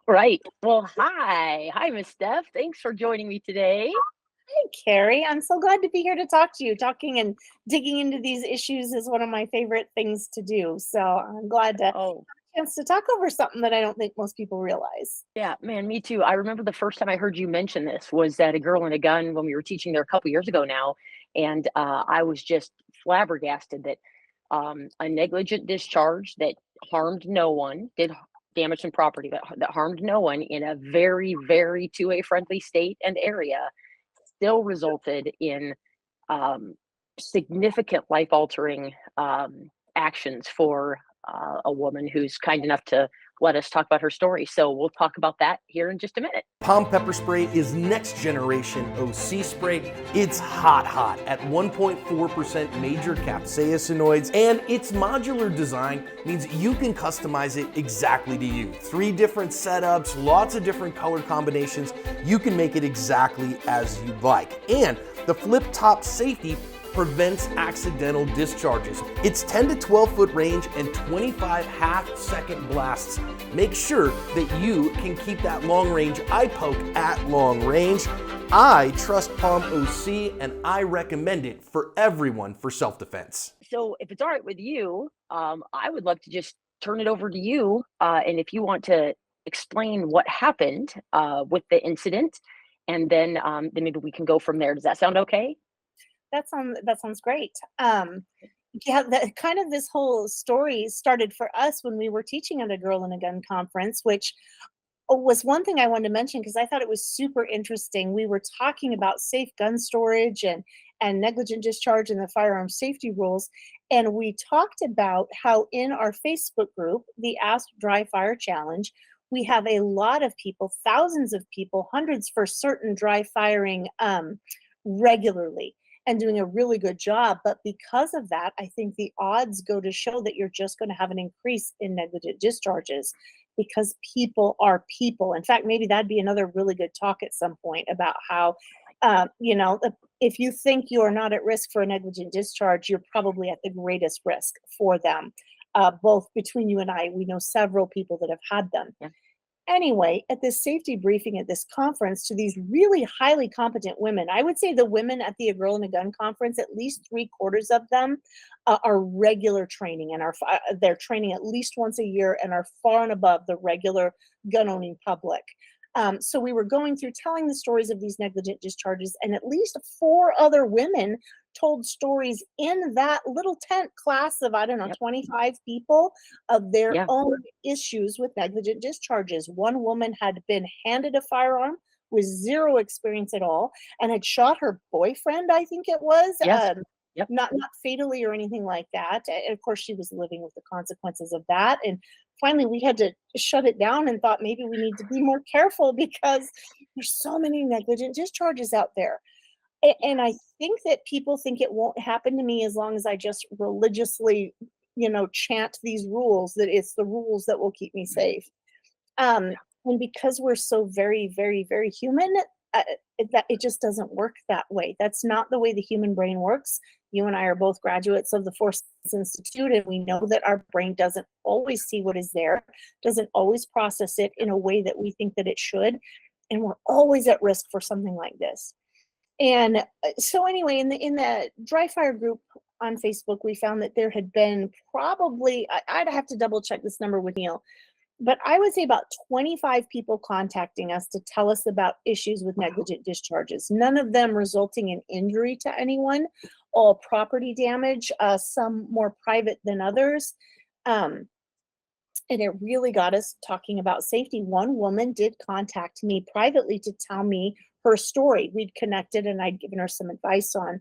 Right. Well, hi. Hi, Miss Steph. Thanks for joining me today. Hey, Carrie. I'm so glad to be here to talk to you. Talking and digging into these issues is one of my favorite things to do. So I'm glad to have Oh, a chance to talk over something that I don't think most people realize. yeah, man, me too. I remember the first time I heard you mention this was at a Girl and a Gun when we were teaching there a couple years ago now. And I was just flabbergasted that a negligent discharge that harmed no one, did damage some property, but that harmed no one in a very, very 2A friendly state and area still resulted in um, significant life altering actions for a woman who's kind enough to let us talk about her story. So we'll talk about that here in just a minute. Palm pepper spray is next generation OC spray. It's hot at 1.4% major capsaicinoids, and its modular design means you can customize it exactly to you. 3 different setups, lots of different color combinations. You can make it exactly as you like. And the flip top safety prevents accidental discharges. It's 10 to 12 foot range and 25 half-second blasts. Make sure that you can keep that long range eye poke at long range. I trust Palm OC and I recommend it for everyone for self-defense. So if it's all right with you, I would love to just turn it over to you. And if you want to explain what happened with the incident, and then maybe we can go from there. Does that sound okay? That sounds great. Yeah, kind of this whole story started for us when we were teaching at a Girl and a Gun conference, which was one thing I wanted to mention because I thought it was super interesting. We were talking about safe gun storage and negligent discharge and the firearm safety rules. And we talked about how in our Facebook group, the Ask Dry Fire Challenge, we have a lot of people, thousands of people, hundreds for certain, dry firing regularly and doing a really good job. But because of that, I think the odds go to show that you're just going to have an increase in negligent discharges because people are people. In fact, maybe that'd be another really good talk at some point about how, if you think you're not at risk for a negligent discharge, you're probably at the greatest risk for them. Both between you and I, we know several people that have had them. Yeah. Anyway, at this safety briefing at this conference to these really highly competent women, I would say the women at the A Girl and a Gun conference, at least 3/4 of them are regular training and they're training at least once a year and are far and above the regular gun owning public. So we were going through telling the stories of these negligent discharges, and at least 4 other women told stories in that little tent class of, I don't know, Yep. 25 people of their Yeah. own issues with negligent discharges. One woman had been handed a firearm with zero experience at all and had shot her boyfriend, I think it was. Yes. Yep. Not fatally or anything like that. And of course, she was living with the consequences of that. And finally, we had to shut it down and thought maybe we need to be more careful because there's so many negligent discharges out there. And I think that people think it won't happen to me as long as I just religiously, chant these rules, that it's the rules that will keep me safe. And because we're so very, very, very human, it just doesn't work that way. That's not the way the human brain works. You and I are both graduates of the Force Institute, and we know that our brain doesn't always see what is there, doesn't always process it in a way that we think that it should, and we're always at risk for something like this. And so anyway, in the dry fire group on Facebook, we found that there had been probably, I'd have to double check this number with Neil, but I would say about 25 people contacting us to tell us about issues with negligent discharges, none of them resulting in injury to anyone, all property damage, some more private than others. Um, and it really got us talking about safety. One woman did contact me privately to tell me her story. We'd connected and I'd given her some advice on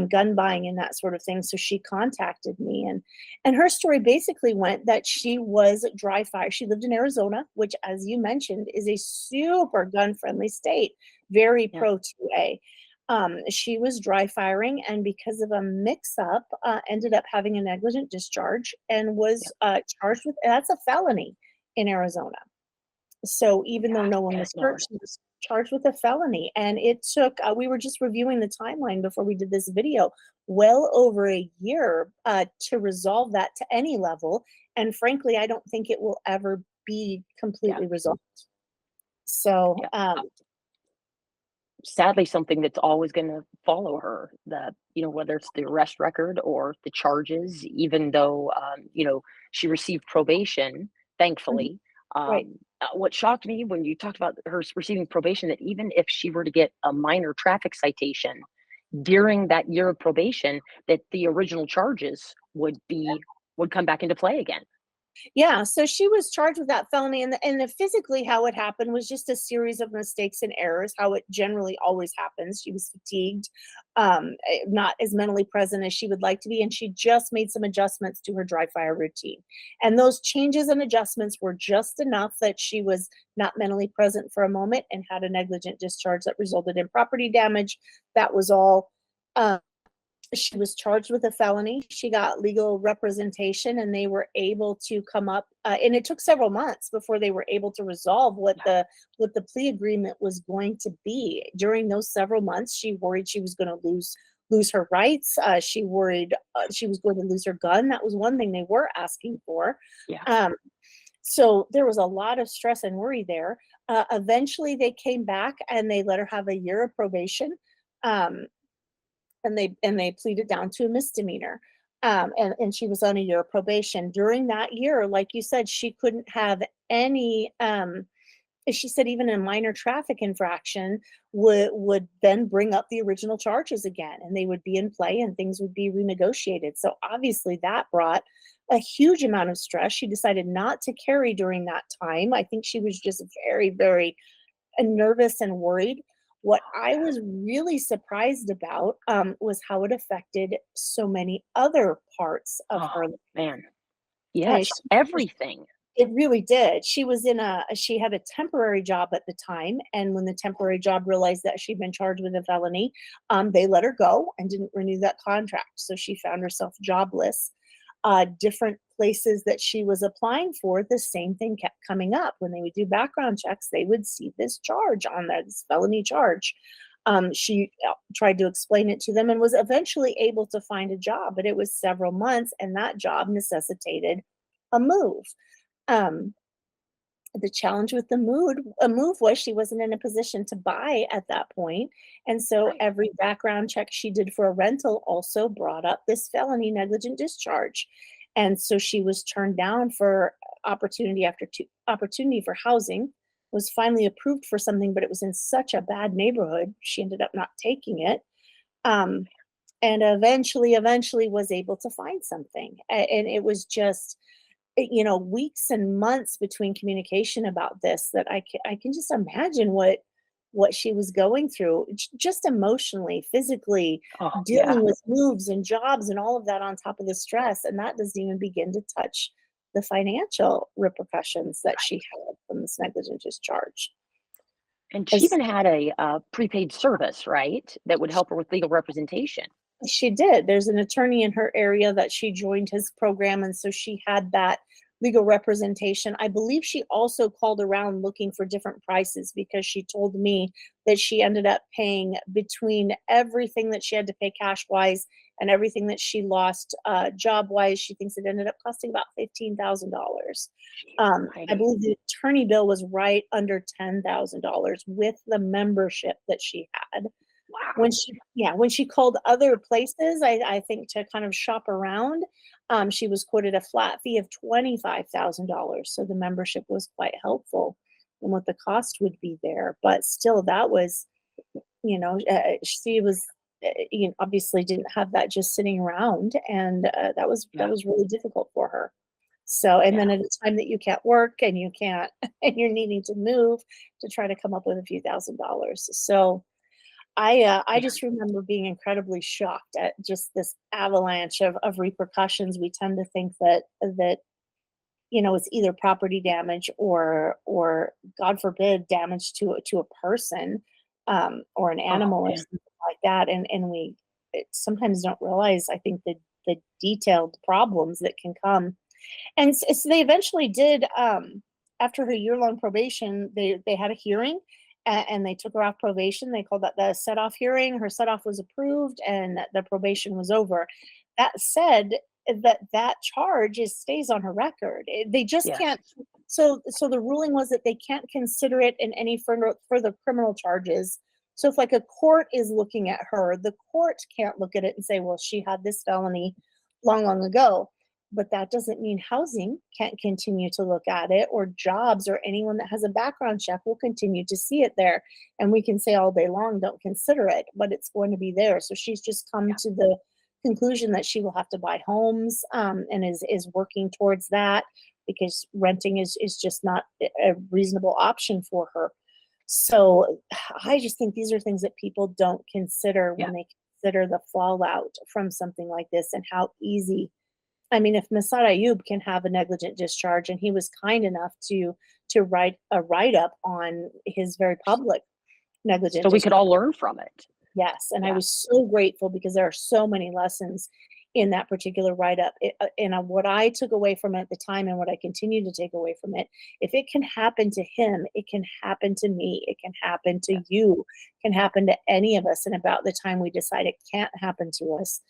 gun buying and that sort of thing. So she contacted me, and her story basically went that she was dry fire. She lived in Arizona, which, as you mentioned, is a super gun friendly state, very Yeah. pro 2A. She was dry firing, and because of a mix up, ended up having a negligent discharge and was Yeah. charged with, that's a felony in Arizona. So even though Yeah. no one Heck was hurt, no. she was charged with a felony. And it took, we were just reviewing the timeline before we did this video, well over a year to resolve that to any level. And frankly, I don't think it will ever be Yeah. completely resolved. So, Yeah. Sadly, something that's always going to follow her. Whether it's the arrest record or the charges, even though she received probation, mhm, thankfully. right. What shocked me when you talked about her receiving probation, that even if she were to get a minor traffic citation during that year of probation, that the original charges would come back into play again. Yeah, so she was charged with that felony, and physically how it happened was just a series of mistakes and errors, how it generally always happens. She was fatigued, not as mentally present as she would like to be, and she just made some adjustments to her dry fire routine. And those changes and adjustments were just enough that she was not mentally present for a moment and had a negligent discharge that resulted in property damage. That was all. Um, she was charged with a felony. She got legal representation, and they were able to come up. And it took several months before they were able to resolve what the plea agreement was going to be. During those several months, she worried she was going to lose her rights. She worried she was going to lose her gun. That was one thing they were asking for. Yeah. So there was a lot of stress and worry there. Eventually, they came back and they let her have a year of probation. Um, and they pleaded down to a misdemeanor. And she was on a year of probation. During that year, like you said, she couldn't have any. She said even a minor traffic infraction would then bring up the original charges again, and they would be in play, and things would be renegotiated. So obviously, that brought a huge amount of stress. She decided not to carry during that time. I think she was just very, very nervous and worried. What I was really surprised about was how it affected so many other parts of Oh, her. man. And Yes, everything. it really did. She had a temporary job at the time, and when the temporary job realized that she'd been charged with a felony, they let her go and didn't renew that contract. So she found herself jobless. Different places that she was applying for, the same thing kept coming up. When they would do background checks, they would see this charge on there, this felony charge. She tried to explain it to them and was eventually able to find a job, but it was several months, and that job necessitated a move. Um, the challenge with a move was she wasn't in a position to buy at that point, and so Right. every background check she did for a rental also brought up this felony negligent discharge, and so she was turned down for opportunity after opportunity for housing. Was finally approved for something, but it was in such a bad neighborhood she ended up not taking it. um, and eventually was able to find something. And it was just weeks and months between communication about this, that I can just imagine what she was going through, just emotionally, physically, Oh, yeah. dealing with moves and jobs and all of that on top of the stress, and that doesn't even begin to touch the financial repercussions that she had from this negligent discharge. And she As even had a prepaid service, right? That would help her with legal representation. She did. There's an attorney in her area that she joined his program, and so she had that legal representation. I believe she also called around looking for different prices, because she told me that she ended up paying, between everything that she had to pay cash wise and everything that she lost job wise, she thinks it ended up costing about $15,000. I Right. believe the attorney bill was right under $10,000 with the membership that she had. Wow. When she called other places, I think, to kind of shop around, she was quoted a flat fee of $25,000. So the membership was quite helpful in what the cost would be there. But still, that was, she was, obviously didn't have that just sitting around, and that Yeah. was really difficult for her. So, and Yeah. then at a time that you can't work and you can't, and you're needing to move, to try to come up with a few $1,000s. So I Yeah. just remember being incredibly shocked at just this avalanche of repercussions. We tend to think that it's either property damage or God forbid damage to a person, or an Oh, animal or man. something like that, and sometimes don't realize, I think, the detailed problems that can come. And so they eventually did, after her year-long probation, they had a hearing, and they took her off probation. They called that the set-off hearing. Her set-off was approved, and the probation was over. That said, that charge stays on her record. They just Yes. can't. So the ruling was that they can't consider it in any further criminal charges. So if like a court is looking at her, the court can't look at it and say, well, she had this felony long ago. But that doesn't mean housing can't continue to look at it, or jobs, or anyone that has a background check will continue to see it there. And we can say all day long, don't consider it, but it's going to be there. So she's just come to the conclusion that she will have to buy homes, and is working towards that, because renting is just not a reasonable option for her. So I just think these are things that people don't consider when they consider the fallout from something like this, and how easy. I mean, if Masad Ayub can have a negligent discharge, and he was kind enough to write a write-up on his very public negligent So we could discharge. all learn from it. Yes, and I was so grateful, because there are so many lessons in that particular write-up. And what I took away from it at the time, and what I continue to take away from it, if it can happen to him, it can happen to me, it can happen to you, it can happen to any of us. And about the time we decide it can't happen to us,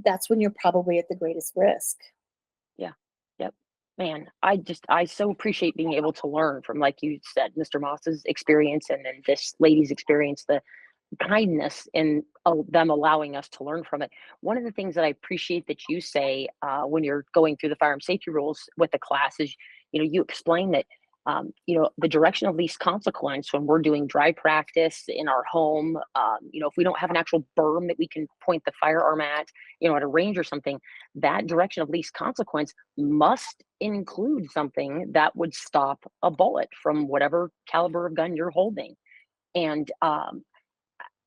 that's when you're probably at the greatest risk. Yeah. Yep. Man, I so appreciate being able to learn from, like you said, Mr. Moss's experience, and then this lady's experience, the kindness in them allowing us to learn from it. One of the things that I appreciate that you say when you're going through the firearm safety rules with the class is, you explain that, the direction of least consequence when we're doing dry practice in our home, if we don't have an actual berm that we can point the firearm at, at a range or something, that direction of least consequence must include something that would stop a bullet from whatever caliber of gun you're holding. And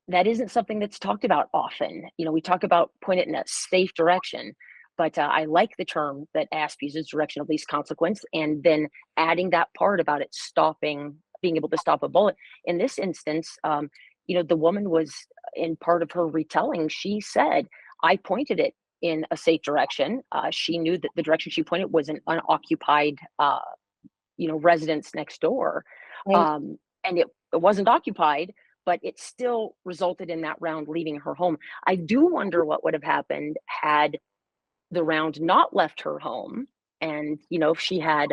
that isn't something that's talked about often. We talk about point it in a safe direction, but I like the term that ASP uses, direction of least consequence, and then adding that part about it being able to stop a bullet. In this instance, the woman was, in part of her retelling, she said, I pointed it in a safe direction. She knew that the direction she pointed was an unoccupied, residence next door. Right. And it wasn't occupied, but it still resulted in that round leaving her home. I do wonder what would have happened had the round not left her home, and if she had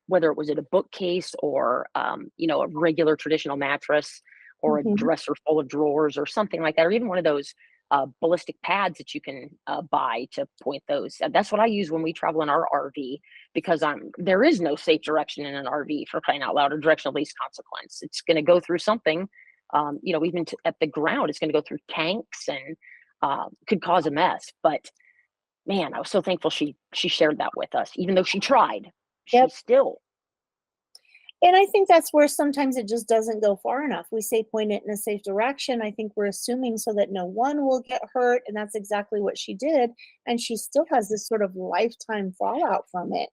whether it was at a bookcase, or a regular traditional mattress, or a dresser full of drawers or something like that, or even one of those ballistic pads that you can buy to point those. That's what I use when we travel in our RV, because there is no safe direction in an RV, for crying out loud, or direction of least consequence. It's going to go through something, even at the ground, it's going to go through tanks, and could cause a mess. But man, I was so thankful she shared that with us, even though she tried. She still. And I think that's where sometimes it just doesn't go far enough. We say point it in a safe direction. I think we're assuming so that no one will get hurt, and that's exactly what she did. And she still has this sort of lifetime fallout from it.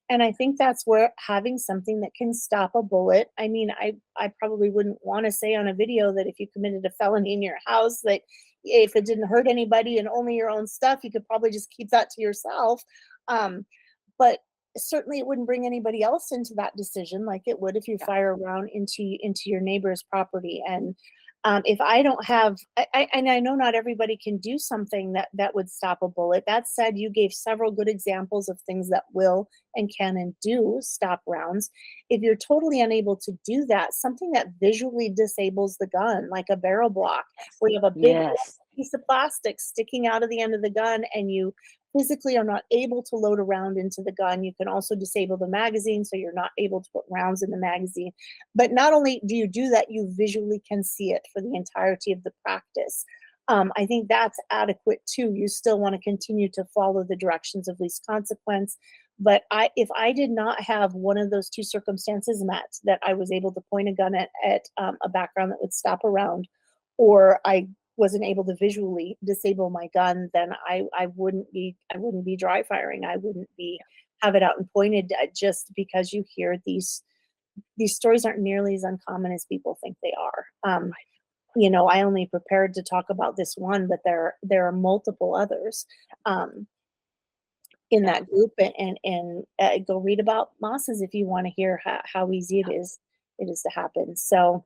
And I think that's where having something that can stop a bullet. I mean, I probably wouldn't want to say on a video that if you committed a felony in your house, that if it didn't hurt anybody and only your own stuff, you could probably just keep that to yourself. But certainly it wouldn't bring anybody else into that decision like it would if you fire around into your neighbor's property. And if I don't have, and I know not everybody can do something that would stop a bullet. That said, you gave several good examples of things that will and can and do stop rounds. If you're totally unable to do that, something that visually disables the gun, like a barrel block, where you have a big piece of plastic sticking out of the end of the gun, and you physically are not able to load a round into the gun. You can also disable the magazine, so you're not able to put rounds in the magazine. But not only do you do that, you visually can see it for the entirety of the practice. I think that's adequate too. You still want to continue to follow the directions of least consequence. But if I did not have one of those two circumstances met, that I was able to point a gun at a background that would stop a round, or I wasn't able to visually disable my gun, then I wouldn't be dry firing. I wouldn't have it out and pointed, just because you hear these stories aren't nearly as uncommon as people think they are. I only prepared to talk about this one, but there are multiple others in that group, and go read about Moss's if you want to hear how easy it is to happen. So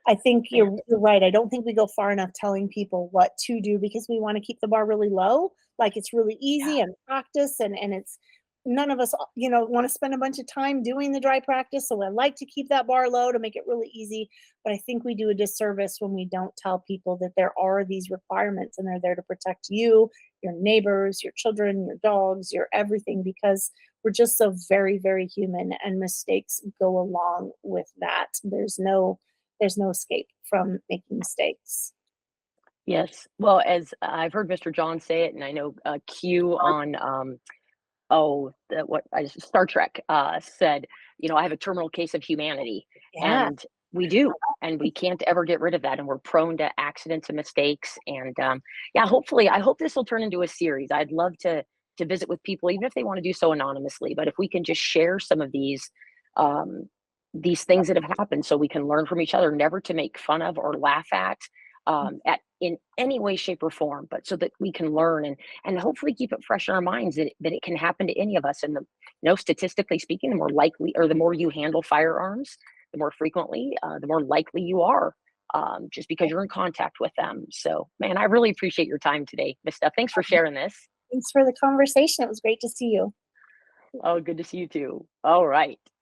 I think you're right. I don't think we go far enough telling people what to do, because we want to keep the bar really low, like it's really easy Yeah. and practice, and it's none of us, want to spend a bunch of time doing the dry practice. So I like to keep that bar low to make it really easy. But I think we do a disservice when we don't tell people that there are these requirements and they're there to protect you, your neighbors, your children, your dogs, your everything, because we're just so very, very human, and mistakes go along with that. There's no escape from making mistakes. Yes. Well, as I've heard Mr. John say it, and I know Q on Star Trek said, I have a terminal case of humanity, Yeah. and we do, and we can't ever get rid of that, and we're prone to accidents and mistakes. And yeah, hopefully, I hope this will turn into a series. I'd love to visit with people, even if they want to do so anonymously. But if we can just share some of um, these things that have happened, so we can learn from each other, never to make fun of or laugh at in any way, shape, or form, but so that we can learn and hopefully keep it fresh in our minds that it can happen to any of us. And statistically speaking, the more likely, or the more you handle firearms, the more frequently, the more likely you are, just because you're in contact with them. So, man, I really appreciate your time today, Miss Steph. Thanks for sharing this. Thanks for the conversation. It was great to see you. Oh, good to see you too. All right.